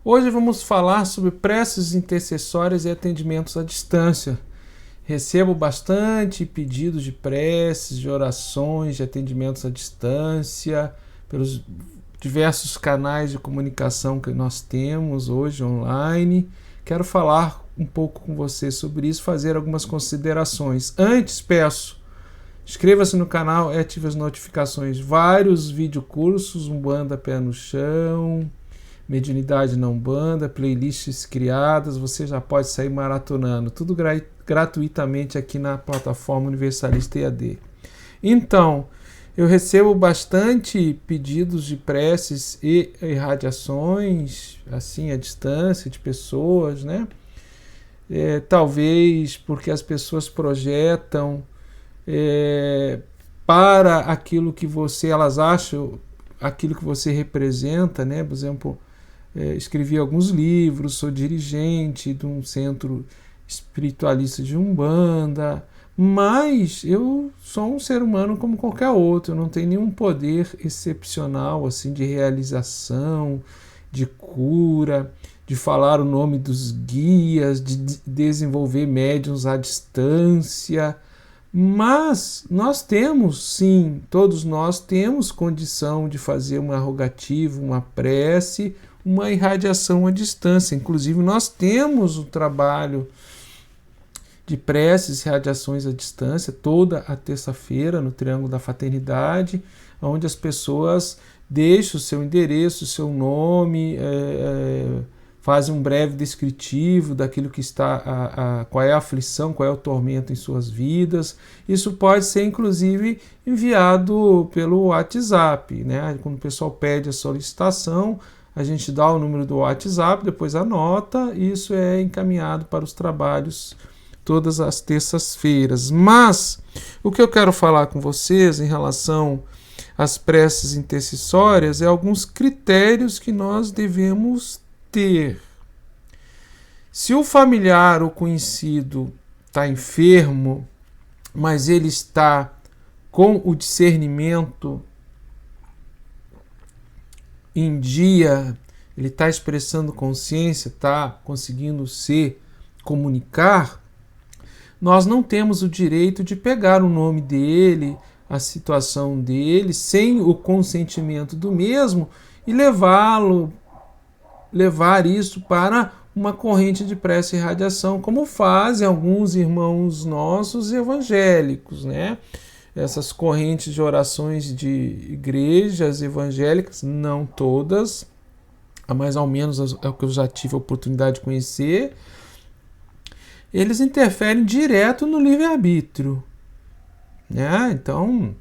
Hoje vamos falar sobre preces intercessórias e atendimentos à distância. Recebo bastante pedidos de preces, de orações, de atendimentos à distância, pelos diversos canais de comunicação que nós temos hoje online. Quero falar um pouco com você sobre isso, fazer algumas considerações. Antes, peço, inscreva-se no canal e ative as notificações. Vários videocursos, Umbanda Pé no Chão, Mediunidade na Umbanda, playlists criadas, você já pode sair maratonando, tudo gratuitamente aqui na plataforma Universalista EAD. Então, eu recebo bastante pedidos de preces e irradiações, assim, à distância, de pessoas, né? Talvez porque as pessoas projetam para aquilo que elas acham, aquilo que você representa, né? Por exemplo, escrevi alguns livros, sou dirigente de um centro espiritualista de Umbanda, mas eu sou um ser humano como qualquer outro, eu não tenho nenhum poder excepcional assim de realização, de cura, de falar o nome dos guias, de desenvolver médiuns à distância. Mas nós temos, sim, todos nós temos condição de fazer uma rogativa, uma prece, uma irradiação à distância. Inclusive, nós temos o trabalho de preces e irradiações à distância toda a terça-feira no Triângulo da Fraternidade, onde as pessoas deixam o seu endereço, o seu nome, fazem um breve descritivo daquilo que está, qual é a aflição, qual é o tormento em suas vidas. Isso pode ser, inclusive, enviado pelo WhatsApp, né? Quando o pessoal pede a solicitação, a gente dá o número do WhatsApp, depois anota, e isso é encaminhado para os trabalhos todas as terças-feiras. Mas o que eu quero falar com vocês em relação às preces intercessórias é alguns critérios que nós devemos ter. Se o familiar ou conhecido está enfermo, mas ele está com o discernimento em dia, ele está expressando consciência, está conseguindo se comunicar, nós não temos o direito de pegar o nome dele, a situação dele, sem o consentimento do mesmo e levar isso para uma corrente de prece e irradiação, como fazem alguns irmãos nossos evangélicos, né? Essas correntes de orações de igrejas evangélicas, não todas, mas ao menos é o que eu já tive a oportunidade de conhecer, eles interferem direto no livre-arbítrio, né? Então,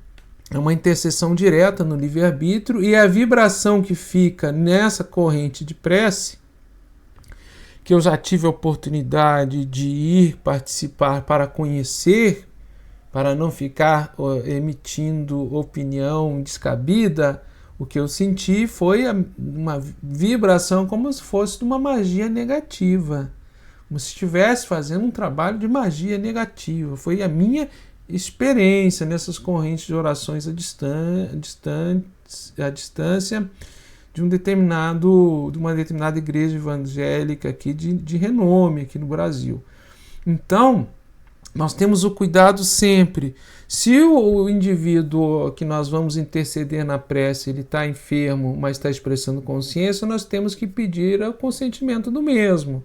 é uma intercessão direta no livre-arbítrio, e a vibração que fica nessa corrente de prece, que eu já tive a oportunidade de ir participar para conhecer, para não ficar emitindo opinião descabida, o que eu senti foi uma vibração como se fosse de uma magia negativa, como se estivesse fazendo um trabalho de magia negativa. Foi a minha experiência nessas correntes de orações à distância de uma determinada igreja evangélica aqui de renome aqui no Brasil. Então, nós temos o cuidado sempre. Se o indivíduo que nós vamos interceder na prece, ele está enfermo, mas está expressando consciência, nós temos que pedir o consentimento do mesmo.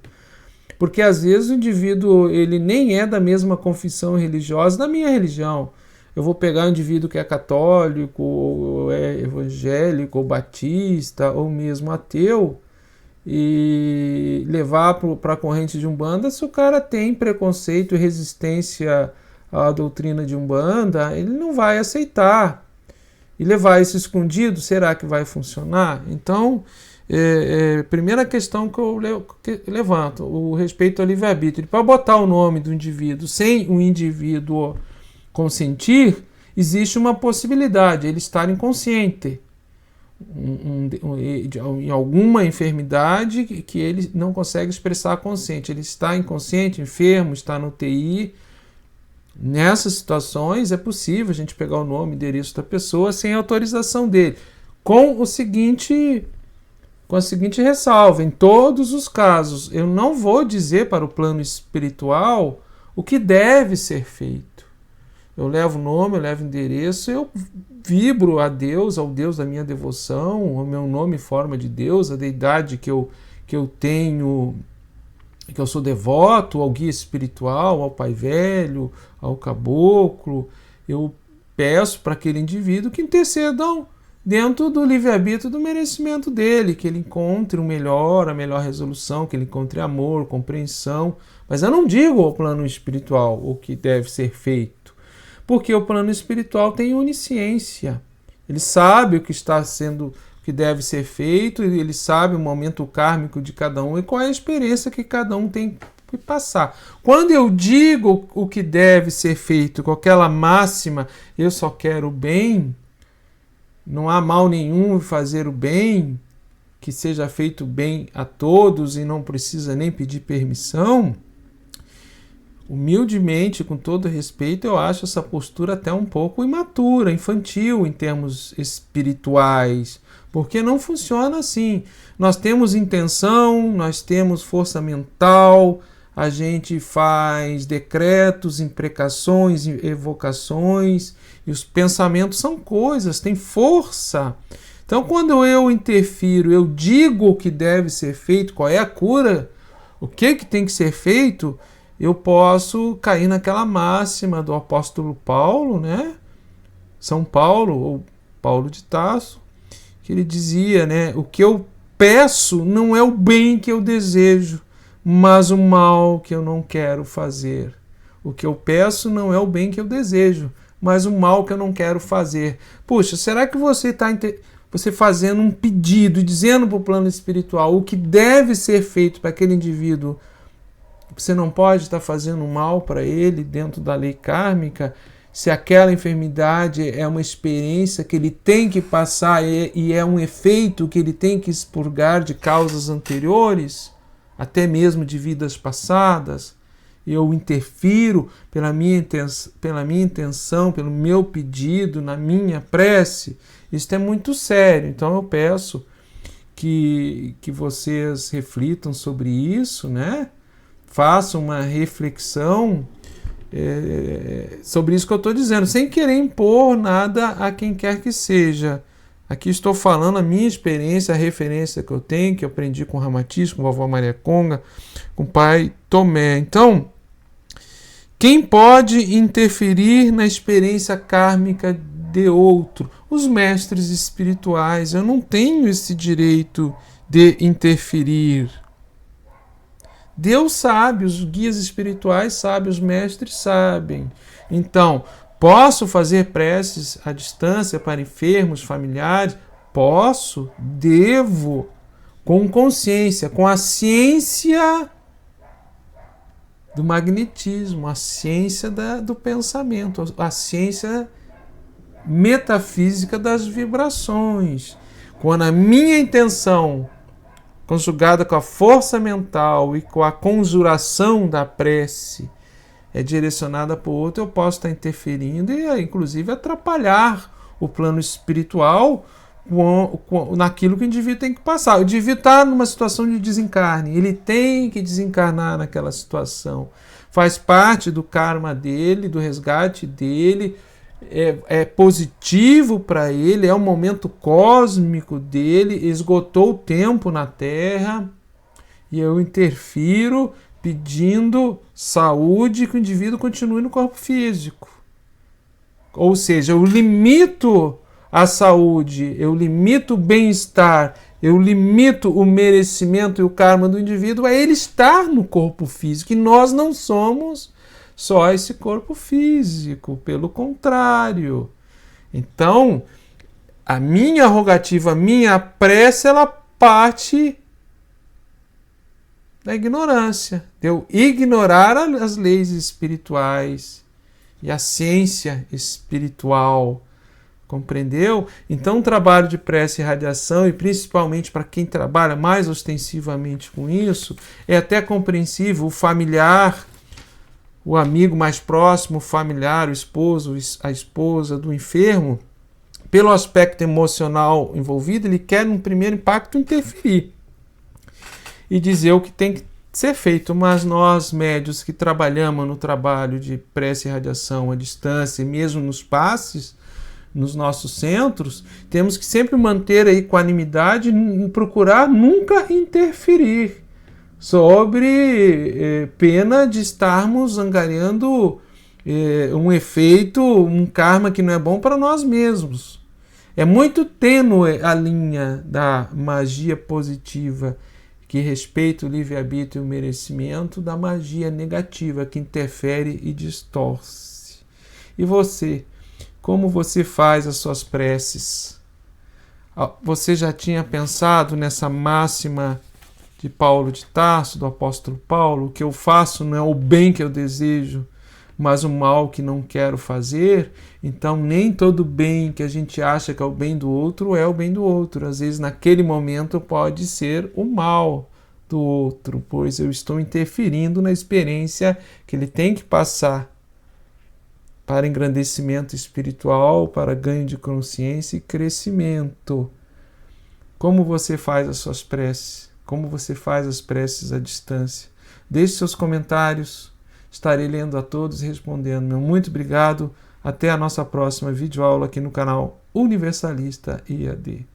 Porque às vezes o indivíduo ele nem é da mesma confissão religiosa da minha religião. Eu vou pegar um indivíduo que é católico, ou é evangélico, ou batista, ou mesmo ateu, e levar para a corrente de Umbanda. Se o cara tem preconceito e resistência à doutrina de Umbanda, ele não vai aceitar. E levar isso escondido, será que vai funcionar? Então, primeira questão que eu levanto, o respeito ao livre-arbítrio. Para botar o nome do indivíduo sem o indivíduo consentir, existe uma possibilidade, ele estar inconsciente. Em alguma enfermidade que ele não consegue expressar consciente, ele está inconsciente, enfermo, está no UTI. Nessas situações é possível a gente pegar o nome e endereço da pessoa sem autorização dele, com o seguinte com a seguinte ressalva: em todos os casos, eu não vou dizer para o plano espiritual o que deve ser feito. Eu levo nome, eu levo endereço, eu vibro a Deus, ao Deus da minha devoção, o meu nome e forma de Deus, a deidade que eu tenho, que eu sou devoto, ao guia espiritual, ao Pai Velho, ao caboclo. Eu peço para aquele indivíduo que intercedam dentro do livre-arbítrio do merecimento dele, que ele encontre a melhor resolução, que ele encontre amor, compreensão. Mas eu não digo ao plano espiritual o que deve ser feito, porque o plano espiritual tem onisciência. Ele sabe o que está sendo, o que deve ser feito, ele sabe o momento kármico de cada um e qual é a experiência que cada um tem que passar. Quando eu digo o que deve ser feito com aquela máxima, eu só quero o bem, não há mal nenhum em fazer o bem, que seja feito bem a todos e não precisa nem pedir permissão, humildemente, com todo respeito, eu acho essa postura até um pouco imatura, infantil em termos espirituais, porque não funciona assim. Nós temos intenção, nós temos força mental, a gente faz decretos, imprecações, evocações, e os pensamentos são coisas, têm força. Então, quando eu interfiro, eu digo o que deve ser feito, qual é a cura, o que tem que ser feito, eu posso cair naquela máxima do apóstolo Paulo, né? São Paulo, ou Paulo de Tarso, que ele dizia, né? O que eu peço não é o bem que eu desejo, mas o mal que eu não quero fazer. O que eu peço não é o bem que eu desejo, mas o mal que eu não quero fazer. Puxa, será que você está fazendo um pedido e dizendo para o plano espiritual o que deve ser feito para aquele indivíduo? Você não pode estar fazendo mal para ele dentro da lei kármica, se aquela enfermidade é uma experiência que ele tem que passar e é um efeito que ele tem que expurgar de causas anteriores, até mesmo de vidas passadas. Eu interfiro pela minha intenção, pelo meu pedido, na minha prece. Isso é muito sério. Então eu peço que vocês reflitam sobre isso, né? Façam uma reflexão sobre isso que eu estou dizendo, sem querer impor nada a quem quer que seja. Aqui estou falando a minha experiência, a referência que eu tenho, que eu aprendi com o Ramatiz, com a vovó Maria Conga, com o pai Tomé. Então, quem pode interferir na experiência kármica de outro? Os mestres espirituais. Eu não tenho esse direito de interferir. Deus sabe, os guias espirituais sabem, os mestres sabem. Então, posso fazer preces à distância para enfermos, familiares? Posso, devo, com consciência, com a ciência do magnetismo, a ciência do pensamento, a ciência metafísica das vibrações. Quando a minha intenção, conjugada com a força mental e com a conjuração da prece, é direcionada para o outro, eu posso estar interferindo e, inclusive, atrapalhar o plano espiritual naquilo que o indivíduo tem que passar. O indivíduo está numa situação de desencarne, ele tem que desencarnar naquela situação. Faz parte do karma dele, do resgate dele, é positivo para ele, é um momento cósmico dele, esgotou o tempo na Terra, e eu interfiro pedindo saúde, que o indivíduo continue no corpo físico. Ou seja, eu limito a saúde, eu limito o bem-estar, eu limito o merecimento e o karma do indivíduo a ele estar no corpo físico, e nós não somos só esse corpo físico, pelo contrário. Então, a minha rogativa, a minha prece, ela parte da ignorância, de eu ignorar as leis espirituais e a ciência espiritual. Compreendeu? Então, o trabalho de prece e radiação, e principalmente para quem trabalha mais ostensivamente com isso, é até compreensível. O familiar, o amigo mais próximo, o familiar, o esposo, a esposa do enfermo, pelo aspecto emocional envolvido, ele quer, no primeiro impacto, interferir e dizer o que tem que ser feito. Mas nós, médios que trabalhamos no trabalho de prece e radiação à distância, e mesmo nos passes, nos nossos centros, temos que sempre manter a equanimidade e procurar nunca interferir, sobre pena de estarmos angariando um efeito, um karma que não é bom para nós mesmos. É muito tênue a linha da magia positiva, que respeita o livre-arbítrio e o merecimento, da magia negativa, que interfere e distorce. E você? Como você faz as suas preces? Você já tinha pensado nessa máxima de Paulo de Tarso, do apóstolo Paulo? O que eu faço não é o bem que eu desejo, mas o mal que não quero fazer? Então, nem todo bem que a gente acha que é o bem do outro é o bem do outro. Às vezes, naquele momento, pode ser o mal do outro, pois eu estou interferindo na experiência que ele tem que passar para engrandecimento espiritual, para ganho de consciência e crescimento. Como você faz as suas preces? Como você faz as preces à distância? Deixe seus comentários. Estarei lendo a todos e respondendo. Meu muito obrigado. Até a nossa próxima videoaula aqui no canal Universalista IAD.